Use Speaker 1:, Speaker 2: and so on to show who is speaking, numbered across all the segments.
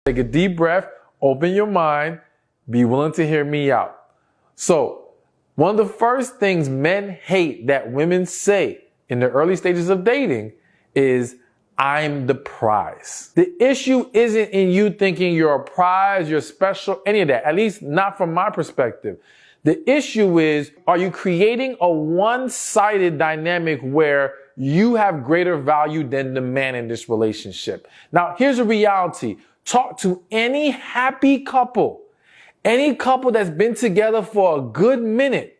Speaker 1: Take a deep breath, open your mind, be willing to hear me out. So, one of the first things men hate that women say in the early stages of dating is, I'm the prize. The issue isn't in you thinking you're a prize, you're special, any of that, at least not from my perspective. The issue is, are you creating a one-sided dynamic where you have greater value than the man in this relationship? Now, here's the reality. Talk to any happy couple, any couple that's been together for a good minute,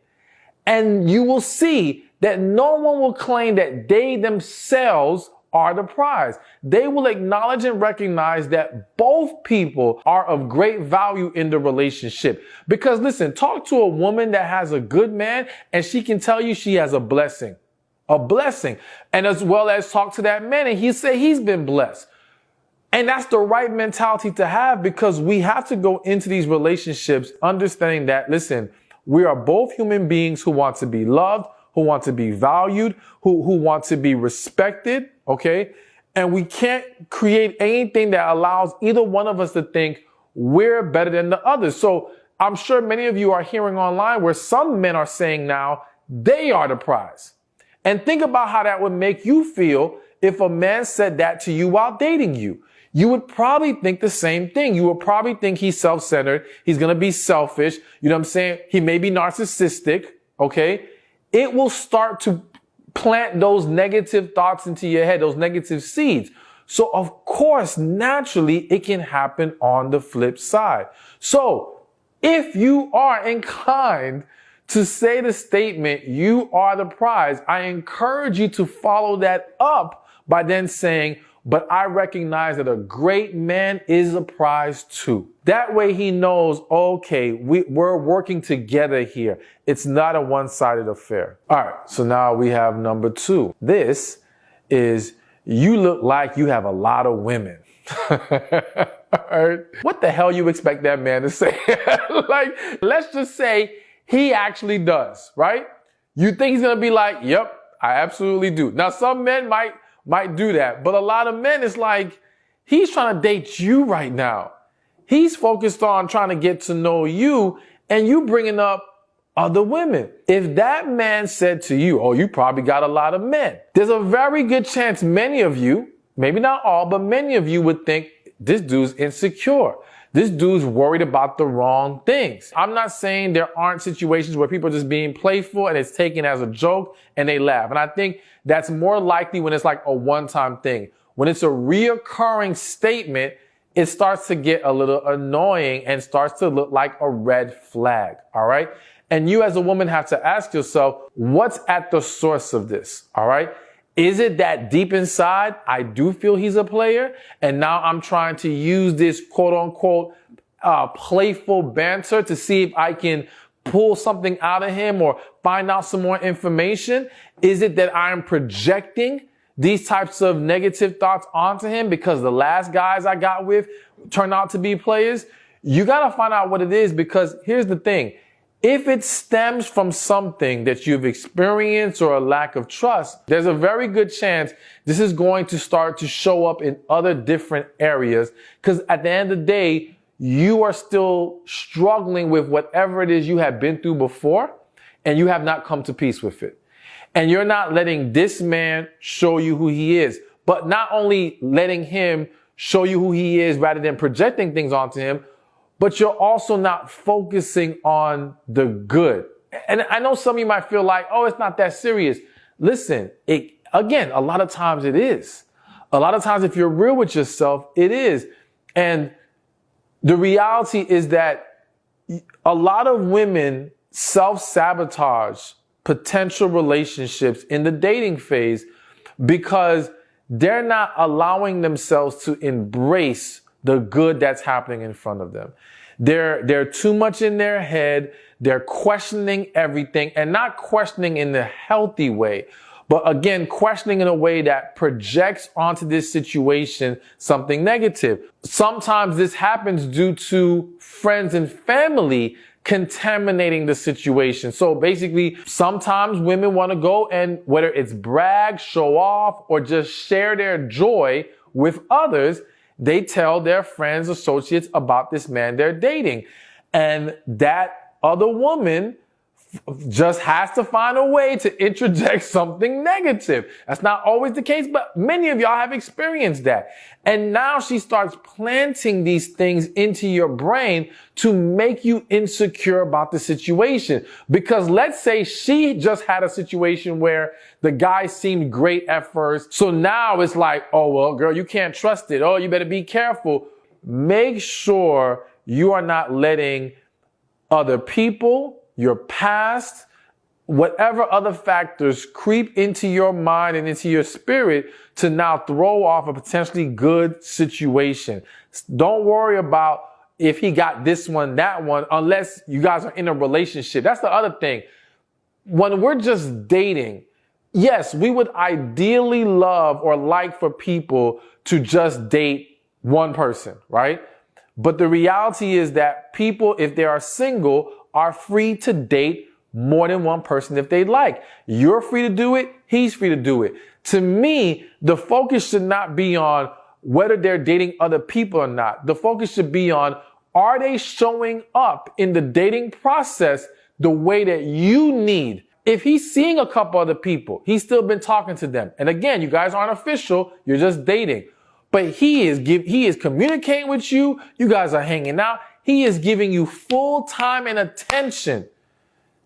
Speaker 1: and you will see that no one will claim that they themselves are the prize. They will acknowledge and recognize that both people are of great value in the relationship. Because listen, talk to a woman that has a good man and she can tell you she has a blessing. A blessing. And as well as talk to that man and he say he's been blessed. And that's the right mentality to have, because we have to go into these relationships understanding that, listen, we are both human beings who want to be loved, who want to be valued, who want to be respected, okay? And we can't create anything that allows either one of us to think we're better than the other. So I'm sure many of you are hearing online where some men are saying now they are the prize. And think about how that would make you feel if a man said that to you while dating you. You would probably think the same thing. You would probably think he's self-centered. He's going to be selfish. You know what I'm saying? He may be narcissistic, okay? It will start to plant those negative thoughts into your head, those negative seeds. So of course, naturally, it can happen on the flip side. So if you are inclined to say the statement, you are the prize, I encourage you to follow that up by then saying, but I recognize that a great man is a prize too. That way he knows, okay, we're working together here. It's not a one-sided affair. All right, so now we have number 2. This is, you look like you have a lot of women. All right. What the hell you expect that man to say? Like, let's just say he actually does, right? You think he's gonna be like, yep, I absolutely do. Now, some men might do that. But a lot of men, it's like, he's trying to date you right now. He's focused on trying to get to know you and you bringing up other women. If that man said to you, oh, you probably got a lot of men, there's a very good chance many of you, maybe not all, but many of you would think this dude's insecure. This dude's worried about the wrong things. I'm not saying there aren't situations where people are just being playful and it's taken as a joke and they laugh. And I think that's more likely when it's like a one-time thing. When it's a reoccurring statement, it starts to get a little annoying and starts to look like a red flag. All right. And you as a woman have to ask yourself, what's at the source of this? All right. Is it that deep inside, I do feel he's a player, and now I'm trying to use this quote unquote playful banter to see if I can pull something out of him or find out some more information? Is it that I'm projecting these types of negative thoughts onto him because the last guys I got with turned out to be players? You got to find out what it is, because here's the thing. If it stems from something that you've experienced or a lack of trust, there's a very good chance this is going to start to show up in other different areas, because at the end of the day, you are still struggling with whatever it is you have been through before, and you have not come to peace with it. And you're not letting this man show you who he is, but not only letting him show you who he is rather than projecting things onto him, but you're also not focusing on the good. And I know some of you might feel like, oh, it's not that serious. Listen, again, a lot of times it is. A lot of times if you're real with yourself, it is. And the reality is that a lot of women self-sabotage potential relationships in the dating phase because they're not allowing themselves to embrace the good that's happening in front of them. They're too much in their head. They're questioning everything, and not questioning in the healthy way, but again, questioning in a way that projects onto this situation something negative. Sometimes this happens due to friends and family contaminating the situation. So basically, sometimes women want to go and whether it's brag, show off, or just share their joy with others. they tell their friends, associates about this man they're dating. And that other woman just has to find a way to interject something negative. That's not always the case, but many of y'all have experienced that. And now she starts planting these things into your brain to make you insecure about the situation. Because let's say she just had a situation where the guy seemed great at first. So now it's like, oh, well, girl, you can't trust it. Oh, you better be careful. Make sure you are not letting other people, your past, whatever other factors creep into your mind and into your spirit to now throw off a potentially good situation. Don't worry about if he got this one, that one, unless you guys are in a relationship. That's the other thing. When we're just dating, yes, we would ideally love or like for people to just date one person, right? But the reality is that people, if they are single, are free to date more than one person if they like. You're free to do it. He's free to do it. To me, the focus should not be on whether they're dating other people or not. The focus should be on, are they showing up in the dating process the way that you need? If he's seeing a couple other people, he's still been talking to them. And again, you guys aren't official. You're just dating. But he is communicating with you. You guys are hanging out. He is giving you full time and attention.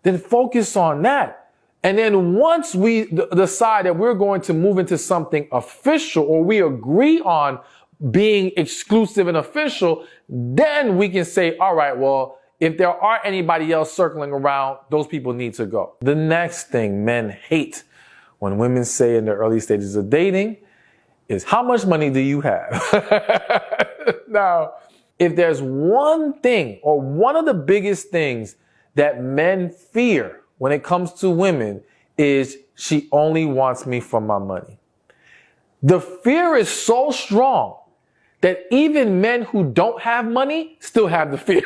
Speaker 1: Then focus on that. And then once we decide that we're going to move into something official, or we agree on being exclusive and official, then we can say, all right, well, if there are anybody else circling around, those people need to go. The next thing men hate when women say in the early stages of dating is, how much money do you have? Now, if there's one thing, or one of the biggest things that men fear when it comes to women, is she only wants me for my money. The fear is so strong that even men who don't have money still have the fear.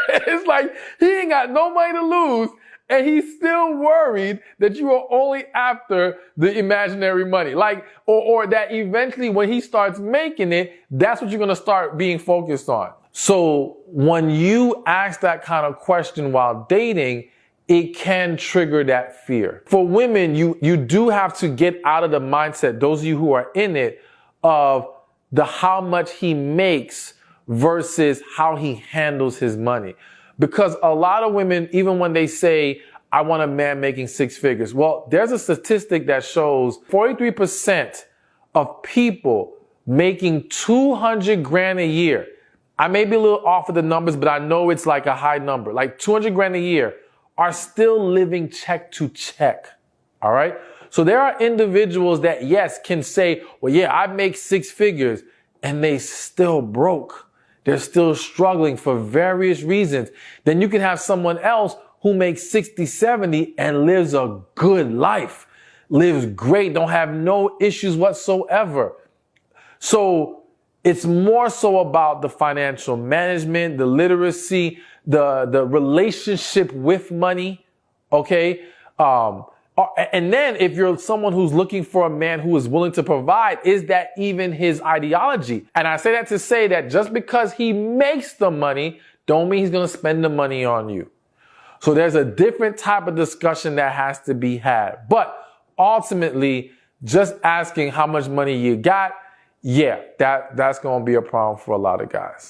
Speaker 1: It's like he ain't got no money to lose, and he's still worried that you are only after the imaginary money. Like, or that eventually when he starts making it, that's what you're going to start being focused on. So when you ask that kind of question while dating, it can trigger that fear. For women, you do have to get out of the mindset, those of you who are in it, of the how much he makes versus how he handles his money. Because a lot of women, even when they say, I want a man making six figures, well, there's a statistic that shows 43% of people making 200 grand a year. I may be a little off of the numbers, but I know it's like a high number, like 200 grand a year, are still living check to check. All right. So there are individuals that, yes, can say, well, yeah, I make six figures, and they still broke. They're still struggling for various reasons. Then you can have someone else who makes 60, 70 and lives a good life, lives great, don't have no issues whatsoever. So it's more so about the financial management, the literacy, the relationship with money. Okay. And then if you're someone who's looking for a man who is willing to provide, is that even his ideology? And I say that to say that just because he makes the money, don't mean he's going to spend the money on you. So there's a different type of discussion that has to be had. But ultimately, just asking how much money you got, yeah, that's going to be a problem for a lot of guys.